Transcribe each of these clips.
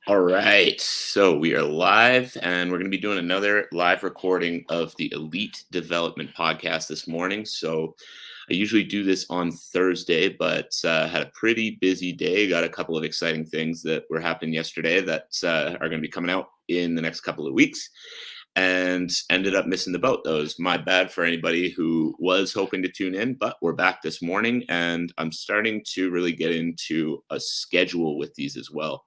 All right. So we are live and we're going to be doing another live recording of the Elite Development Podcast this morning. So I usually do this on Thursday, but had a pretty busy day. Got a couple of exciting things that were happening yesterday that are going to be coming out in the next couple of weeks and ended up missing the boat. That was my bad for anybody who was hoping to tune in, but we're back this morning and I'm starting to really get into a schedule with these as well.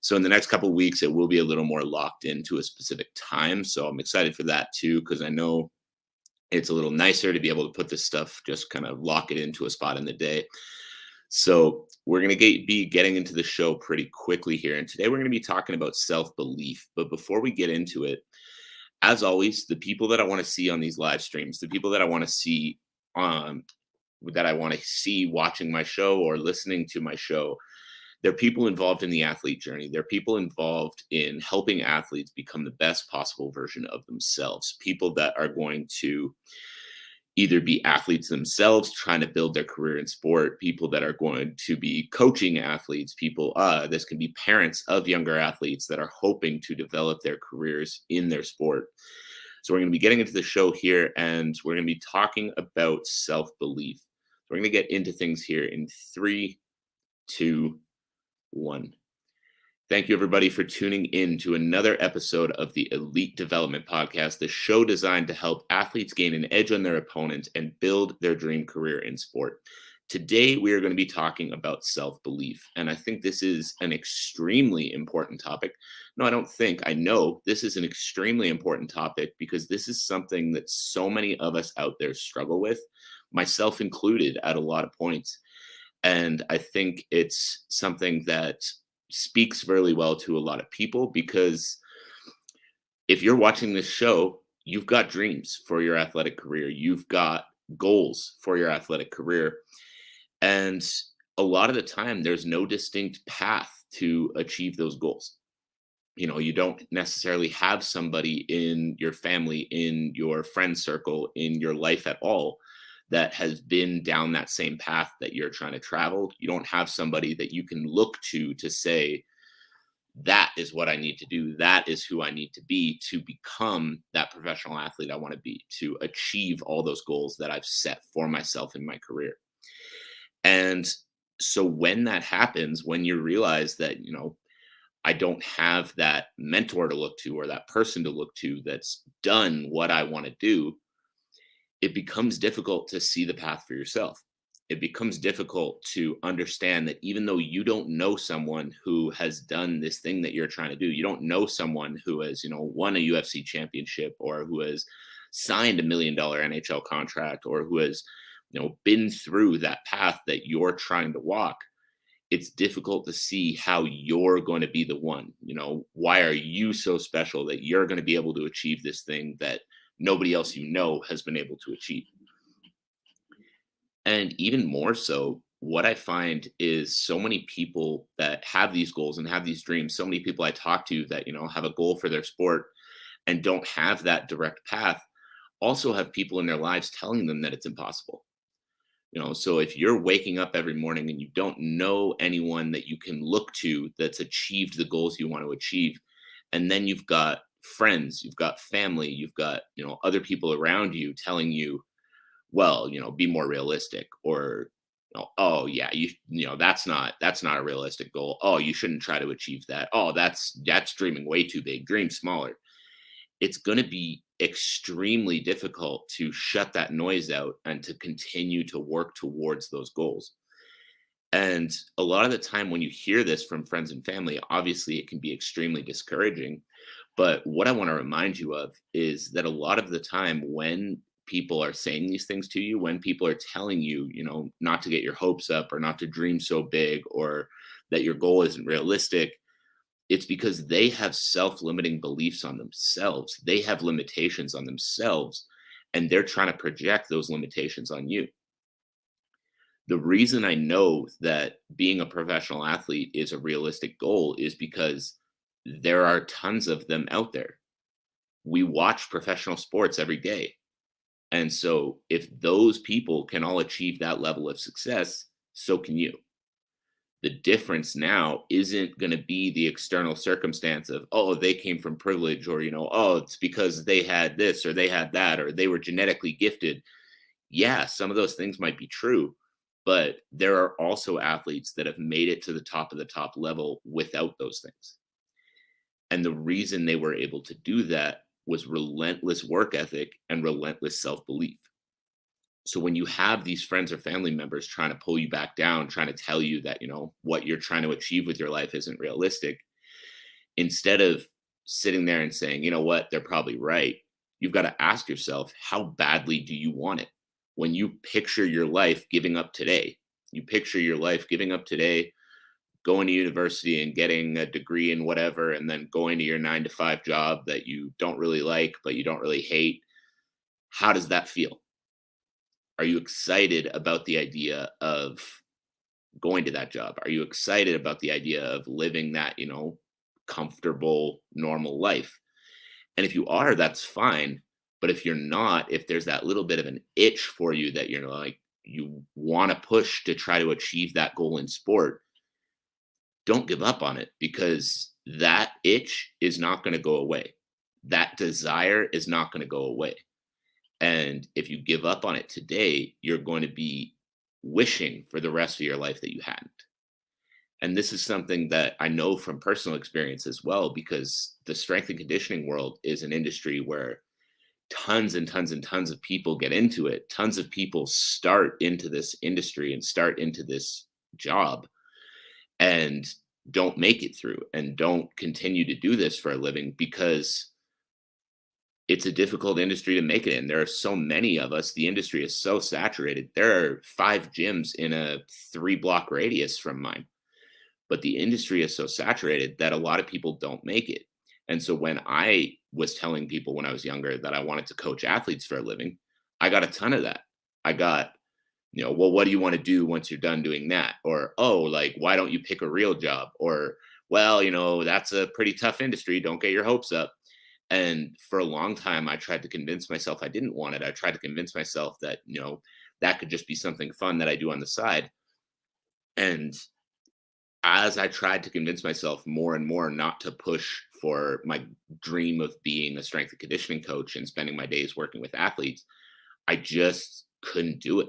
So in the next couple of weeks, it will be a little more locked into a specific time. So I'm excited for that too, because I know it's a little nicer to be able to put this stuff, just kind of lock it into a spot in the day. So we're going to be getting into the show pretty quickly here. And today we're going to be talking about self-belief. But before we get into it, as always, the people that I want to see on these live streams, the people that I want to see watching my show or listening to my show, they're people involved in the athlete journey. They're people involved in helping athletes become the best possible version of themselves. People that are going to either be athletes themselves trying to build their career in sport, people that are going to be coaching athletes, this can be parents of younger athletes that are hoping to develop their careers in their sport. So we're going to be getting into the show here and we're going to be talking about self-belief. So we're going to get into things here in 3, 2, 1. Thank you, everybody, for tuning in to another episode of the Elite Development Podcast, the show designed to help athletes gain an edge on their opponents and build their dream career in sport. Today, we are going to be talking about self-belief, and I think this is an extremely important topic. No, I don't think. I know this is an extremely important topic because this is something that so many of us out there struggle with, myself included, at a lot of points. And I think it's something that speaks very well to a lot of people because if you're watching this show, you've got dreams for your athletic career. You've got goals for your athletic career. And a lot of the time, there's no distinct path to achieve those goals. You know, you don't necessarily have somebody in your family, in your friend circle, in your life at all that has been down that same path that you're trying to travel. You don't have somebody that you can look to say, that is what I need to do. That is who I need to be to become that professional athlete I want to be, to achieve all those goals that I've set for myself in my career. And so when that happens, when you realize that, I don't have that mentor to look to or that person to look to that's done what I want to do, it becomes difficult to see the path for yourself. It becomes difficult to understand that even though you don't know someone who has done this thing that you're trying to do, you don't know someone who has, won a UFC championship or who has signed $1 million NHL contract or who has, been through that path that you're trying to walk. It's difficult to see how you're going to be the one. Why are you so special that you're going to be able to achieve this thing that nobody else has been able to achieve? And even more so, what I find is so many people that have these goals and have these dreams, so many people I talk to that, have a goal for their sport and don't have that direct path, also have people in their lives telling them that it's impossible. So if you're waking up every morning and you don't know anyone that you can look to that's achieved the goals you want to achieve, and then you've got friends, you've got family, you've got, other people around you telling you, well, be more realistic, or, oh yeah, that's not a realistic goal. Oh, you shouldn't try to achieve that. Oh, that's dreaming way too big. Dream smaller. It's going to be extremely difficult to shut that noise out and to continue to work towards those goals. And a lot of the time when you hear this from friends and family, obviously it can be extremely discouraging. But what I want to remind you of is that a lot of the time when people are saying these things to you, when people are telling you, not to get your hopes up or not to dream so big or that your goal isn't realistic, it's because they have self-limiting beliefs on themselves. They have limitations on themselves, and they're trying to project those limitations on you. The reason I know that being a professional athlete is a realistic goal is because there are tons of them out there. We watch professional sports every day. And so if those people can all achieve that level of success, so can you. The difference now isn't going to be the external circumstance of, oh, they came from privilege, or, oh, it's because they had this or they had that, or they were genetically gifted. Yeah, some of those things might be true, but there are also athletes that have made it to the top of the top level without those things. And the reason they were able to do that was relentless work ethic and relentless self belief. So when you have these friends or family members trying to pull you back down, trying to tell you that, what you're trying to achieve with your life isn't realistic, instead of sitting there and saying, you know what, they're probably right, you've got to ask yourself, how badly do you want it? When you picture your life giving up today, you picture your life giving up today, going to university and getting a degree in whatever, and then going to your 9 to 5 job that you don't really like, but you don't really hate. How does that feel? Are you excited about the idea of going to that job? Are you excited about the idea of living that, comfortable, normal life? And if you are, that's fine. But if you're not, if there's that little bit of an itch for you that you're like, you want to push to try to achieve that goal in sport, don't give up on it, because that itch is not going to go away. That desire is not going to go away. And if you give up on it today, you're going to be wishing for the rest of your life that you hadn't. And this is something that I know from personal experience as well, because the strength and conditioning world is an industry where tons and tons and tons of people get into it. Tons of people start into this industry and start into this job and don't make it through and don't continue to do this for a living, because it's a difficult industry to make it in. There are so many of us. The industry is so saturated. There are 5 gyms in a 3-block radius from mine, but the industry is so saturated that a lot of people don't make it. And so when I was telling people when I was younger that I wanted to coach athletes for a living, I got a ton of that. I got, well, what do you want to do once you're done doing that? Or, oh, like, why don't you pick a real job? Or, well, that's a pretty tough industry. Don't get your hopes up. And for a long time, I tried to convince myself I didn't want it. I tried to convince myself that, that could just be something fun that I do on the side. And as I tried to convince myself more and more not to push for my dream of being a strength and conditioning coach and spending my days working with athletes, I just couldn't do it.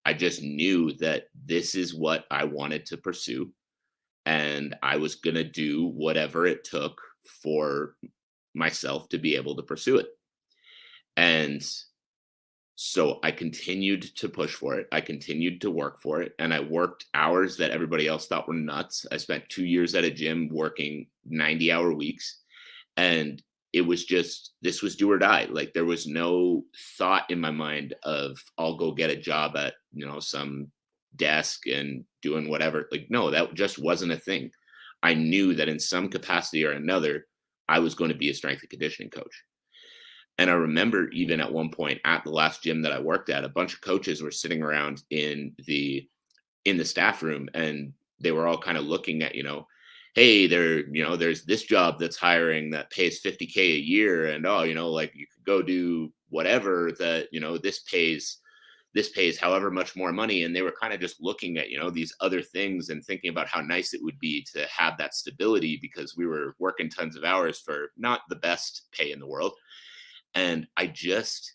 I just knew that this is what I wanted to pursue, and I was going to do whatever it took for myself to be able to pursue it. And so I continued to push for it. I continued to work for it. And I worked hours that everybody else thought were nuts. I spent 2 years at a gym working 90-hour weeks. And it was just, this was do or die. Like, there was no thought in my mind of, I'll go get a job at, some desk and doing whatever. Like, no, that just wasn't a thing. I knew that in some capacity or another, I was going to be a strength and conditioning coach. And I remember even at one point at the last gym that I worked at, a bunch of coaches were sitting around in the staff room, and they were all kind of looking at, hey, there's this job that's hiring that pays $50K a year, and like, you could go do whatever that, this pays however much more money. And they were kind of just looking at, these other things and thinking about how nice it would be to have that stability, because we were working tons of hours for not the best pay in the world. And I just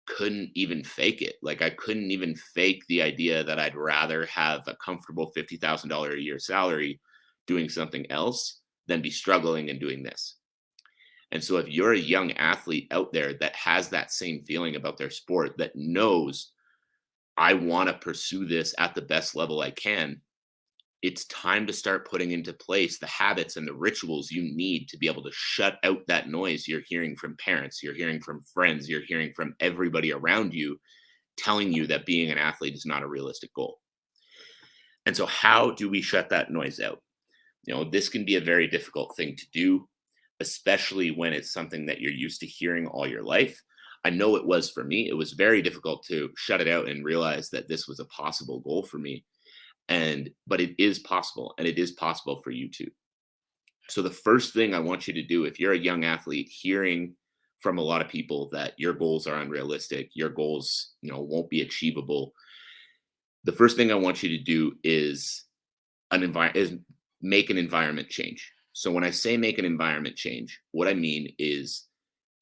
couldn't even fake it. Like, I couldn't even fake the idea that I'd rather have a comfortable $50,000 a year salary doing something else than be struggling and doing this. And so if you're a young athlete out there that has that same feeling about their sport, that knows, I want to pursue this at the best level I can, it's time to start putting into place the habits and the rituals you need to be able to shut out that noise you're hearing from parents, you're hearing from friends, you're hearing from everybody around you telling you that being an athlete is not a realistic goal. And so how do we shut that noise out? This can be a very difficult thing to do, especially when it's something that you're used to hearing all your life. I know it was for me. It was very difficult to shut it out and realize that this was a possible goal for me. But it is possible, and it is possible for you too. So the first thing I want you to do, if you're a young athlete hearing from a lot of people that your goals are unrealistic, your goals, won't be achievable, the first thing I want you to do is is make an environment change. So when I say make an environment change, what I mean is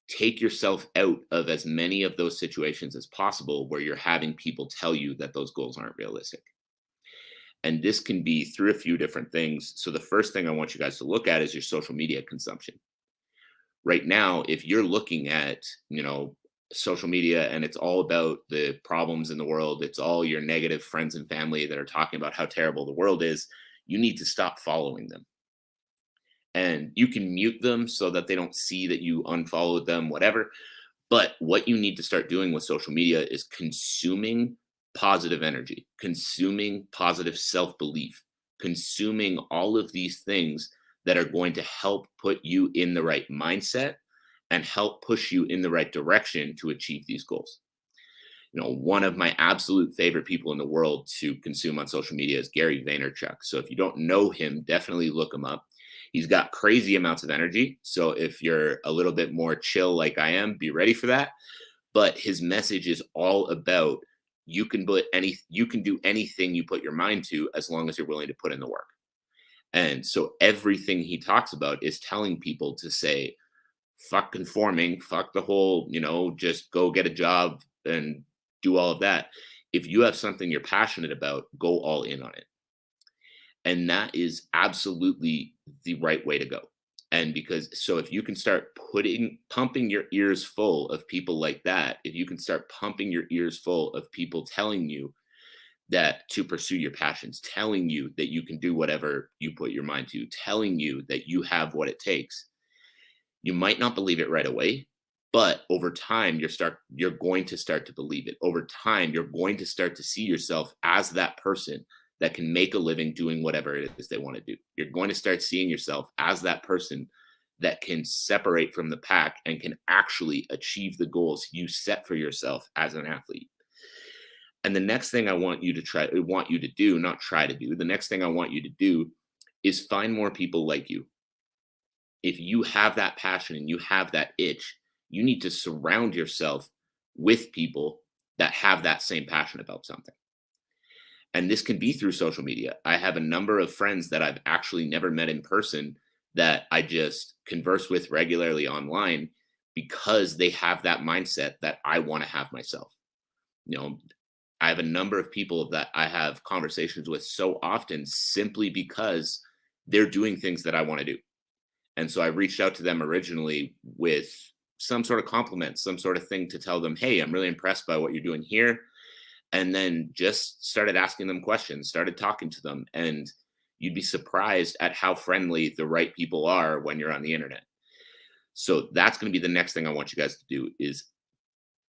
take yourself out of as many of those situations as possible where you're having people tell you that those goals aren't realistic. And this can be through a few different things. So the first thing I want you guys to look at is your social media consumption. Right now, if you're looking at, social media and it's all about the problems in the world, it's all your negative friends and family that are talking about how terrible the world is, you need to stop following them. And you can mute them so that they don't see that you unfollowed them, whatever. But what you need to start doing with social media is consuming positive energy, consuming positive self belief, consuming all of these things that are going to help put you in the right mindset and help push you in the right direction to achieve these goals. One of my absolute favorite people in the world to consume on social media is Gary Vaynerchuk. So if you don't know him, definitely look him up. He's got crazy amounts of energy. So if you're a little bit more chill like I am, be ready for that. But his message is all about you can do anything you put your mind to as long as you're willing to put in the work. And so everything he talks about is telling people to say, fuck conforming, fuck the whole, just go get a job and do all of that. If you have something you're passionate about, go all in on it. And that is absolutely the right way to go. And if you can start pumping your ears full of people like that, if you can start pumping your ears full of people telling you that to pursue your passions, telling you that you can do whatever you put your mind to, telling you that you have what it takes, you might not believe it right away, but over time you're going to start to believe it. Over time, you're going to start to see yourself as that person that can make a living doing whatever it is they want to do. You're going to start seeing yourself as that person that can separate from the pack and can actually achieve the goals you set for yourself as an athlete. And the next thing I want you to do, not try to do, the next thing I want you to do is find more people like you. If you have that passion and you have that itch, you need to surround yourself with people that have that same passion about something. And this can be through social media. I have a number of friends that I've actually never met in person that I just converse with regularly online because they have that mindset that I want to have myself. I have a number of people that I have conversations with so often simply because they're doing things that I want to do. And so I reached out to them originally with some sort of compliment, some sort of thing to tell them, hey, I'm really impressed by what you're doing here. And then just started asking them questions, started talking to them. And you'd be surprised at how friendly the right people are when you're on the internet. So that's going to be the next thing I want you guys to do is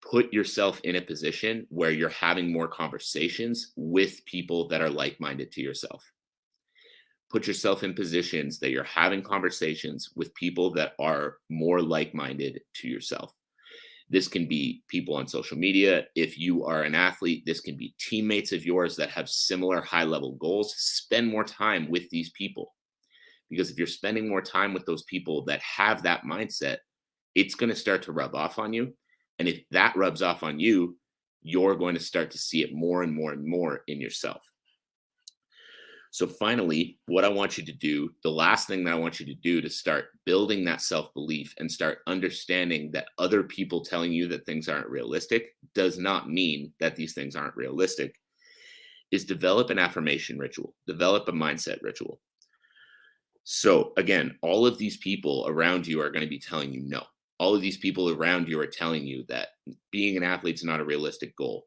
put yourself in a position where you're having more conversations with people that are like-minded to yourself. Put yourself in positions that you're having conversations with people that are more like-minded to yourself. This can be people on social media. If you are an athlete, this can be teammates of yours that have similar high-level goals. Spend more time with these people. Because if you're spending more time with those people that have that mindset, it's going to start to rub off on you. And if that rubs off on you, you're going to start to see it more and more and more in yourself. So finally, what I want you to do, the last thing that I want you to do to start building that self-belief and start understanding that other people telling you that things aren't realistic does not mean that these things aren't realistic, is develop an affirmation ritual, develop a mindset ritual. So again, all of these people around you are going to be telling you no. All of these people around you are telling you that being an athlete is not a realistic goal.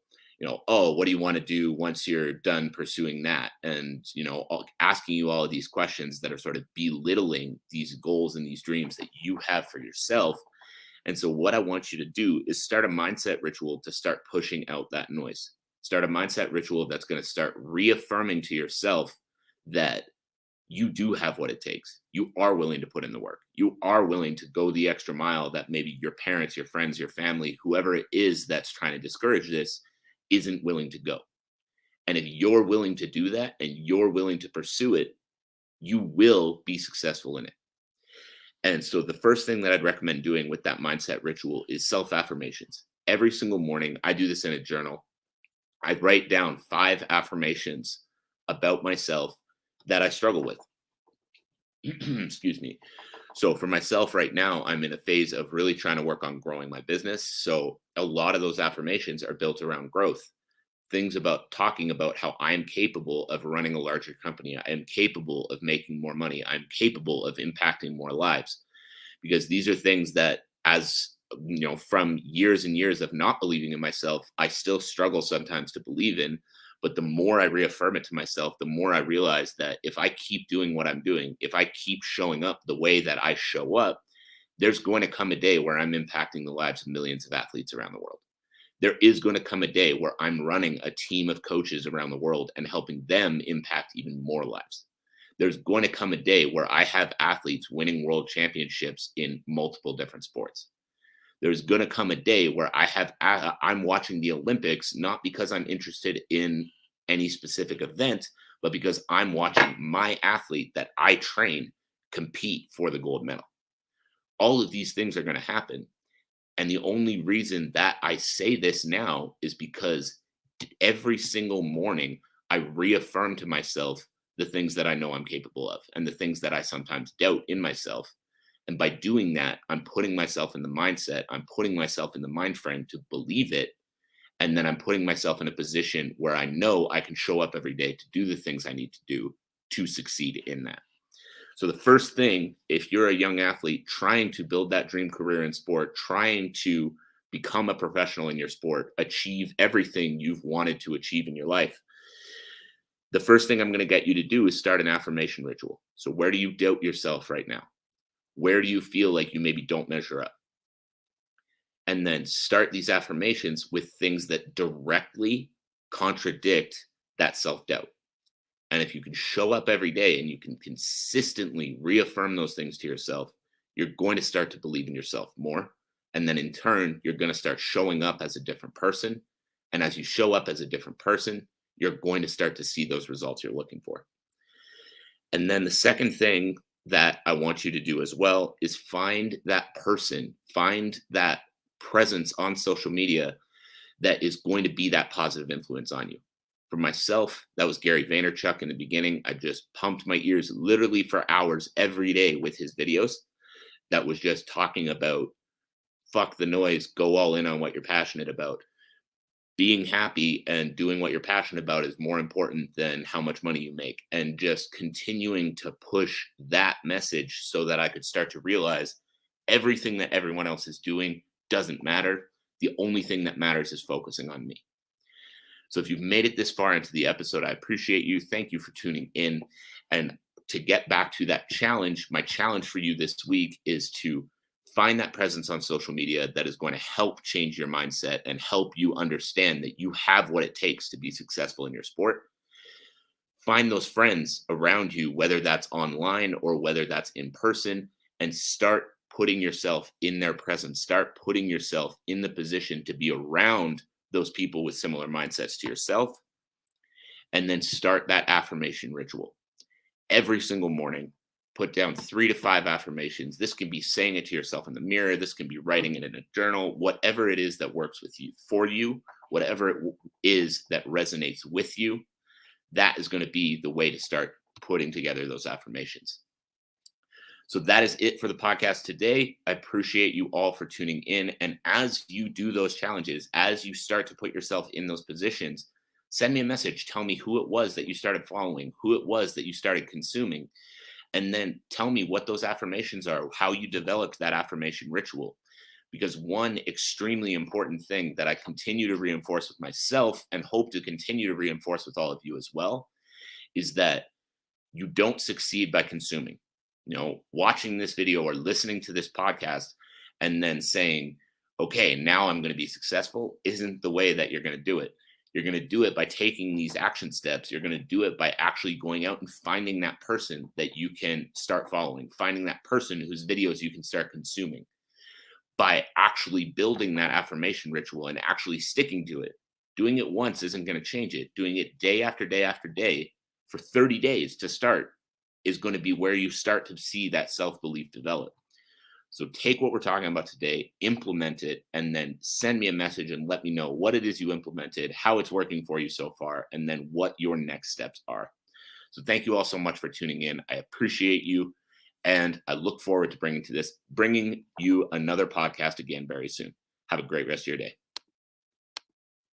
Oh, what do you want to do once you're done pursuing that? And, asking you all of these questions that are sort of belittling these goals and these dreams that you have for yourself. And so what I want you to do is start a mindset ritual to start pushing out that noise. Start a mindset ritual that's going to start reaffirming to yourself that you do have what it takes. You are willing to put in the work. You are willing to go the extra mile that maybe your parents, your friends, your family, whoever it is that's trying to discourage this isn't willing to go. And if you're willing to do that and you're willing to pursue it, you will be successful in it. And so the first thing that I'd recommend doing with that mindset ritual is self-affirmations. Every single morning, I do this in a journal. I write down 5 affirmations about myself that I struggle with. Excuse me. So for myself right now, I'm in a phase of really trying to work on growing my business. So a lot of those affirmations are built around growth. Things about talking about how I am capable of running a larger company. I am capable of making more money. I'm capable of impacting more lives, because these are things that, as you know, from years and years of not believing in myself, I still struggle sometimes to believe in. But the more I reaffirm it to myself, the more I realize that if I keep doing what I'm doing, if I keep showing up the way that I show up, there's going to come a day where I'm impacting the lives of millions of athletes around the world. There is going to come a day where I'm running a team of coaches around the world and helping them impact even more lives. There's going to come a day where I have athletes winning world championships in multiple different sports. There's going to come a day where I'm watching the Olympics, not because I'm interested in any specific event, but because I'm watching my athlete that I train compete for the gold medal. All of these things are going to happen. And the only reason that I say this now is because every single morning I reaffirm to myself the things that I know I'm capable of and the things that I sometimes doubt in myself. And by doing that, I'm putting myself in the mindset, I'm putting myself in the mind frame to believe it. And then I'm putting myself in a position where I know I can show up every day to do the things I need to do to succeed in that. So the first thing, if you're a young athlete trying to build that dream career in sport, trying to become a professional in your sport, achieve everything you've wanted to achieve in your life, the first thing I'm going to get you to do is start an affirmation ritual. So where do you doubt yourself right now? Where do you feel like you maybe don't measure up? And then start these affirmations with things that directly contradict that self-doubt. And if you can show up every day and you can consistently reaffirm those things to yourself, you're going to start to believe in yourself more. And then in turn, you're going to start showing up as a different person. And as you show up as a different person, you're going to start to see those results you're looking for. And then the second thing that I want you to do as well is find that person, find that presence on social media that is going to be that positive influence on you. For myself, that was Gary Vaynerchuk in the beginning. I just pumped my ears literally for hours every day with his videos. That was just talking about fuck the noise, go all in on what you're passionate about. Being happy and doing what you're passionate about is more important than how much money you make. And just continuing to push that message so that I could start to realize everything that everyone else is doing doesn't matter. The only thing that matters is focusing on me. So if you've made it this far into the episode, I appreciate you. Thank you for tuning in. And to get back to that challenge, my challenge for you this week is to find that presence on social media that is going to help change your mindset and help you understand that you have what it takes to be successful in your sport. Find those friends around you, whether that's online or whether that's in person, and start putting yourself in their presence. Start putting yourself in the position to be around those people with similar mindsets to yourself. And then start that affirmation ritual. Every single morning, put down 3 to 5 affirmations. This can be saying it to yourself in the mirror. This can be writing it in a journal, whatever it is that works with you, for you, whatever it is that resonates with you. That is going to be the way to start putting together those affirmations. So that is it for the podcast today. I appreciate you all for tuning in. And as you do those challenges, as you start to put yourself in those positions, send me a message. Tell me who it was that you started following, who it was that you started consuming. And then tell me what those affirmations are, how you developed that affirmation ritual. Because one extremely important thing that I continue to reinforce with myself and hope to continue to reinforce with all of you as well is that you don't succeed by consuming. Watching this video or listening to this podcast and then saying, okay, now I'm going to be successful isn't the way that you're going to do it. You're going to do it by taking these action steps. You're going to do it by actually going out and finding that person that you can start following, finding that person whose videos you can start consuming, by actually building that affirmation ritual and actually sticking to it. Doing it once isn't going to change it. Doing it day after day after day for 30 days to start is going to be where you start to see that self-belief develop. So take what we're talking about today, implement it, and then send me a message and let me know what it is you implemented, how it's working for you so far, and then what your next steps are. So thank you all so much for tuning in. I appreciate you. And I look forward to bringing you another podcast again very soon. Have a great rest of your day.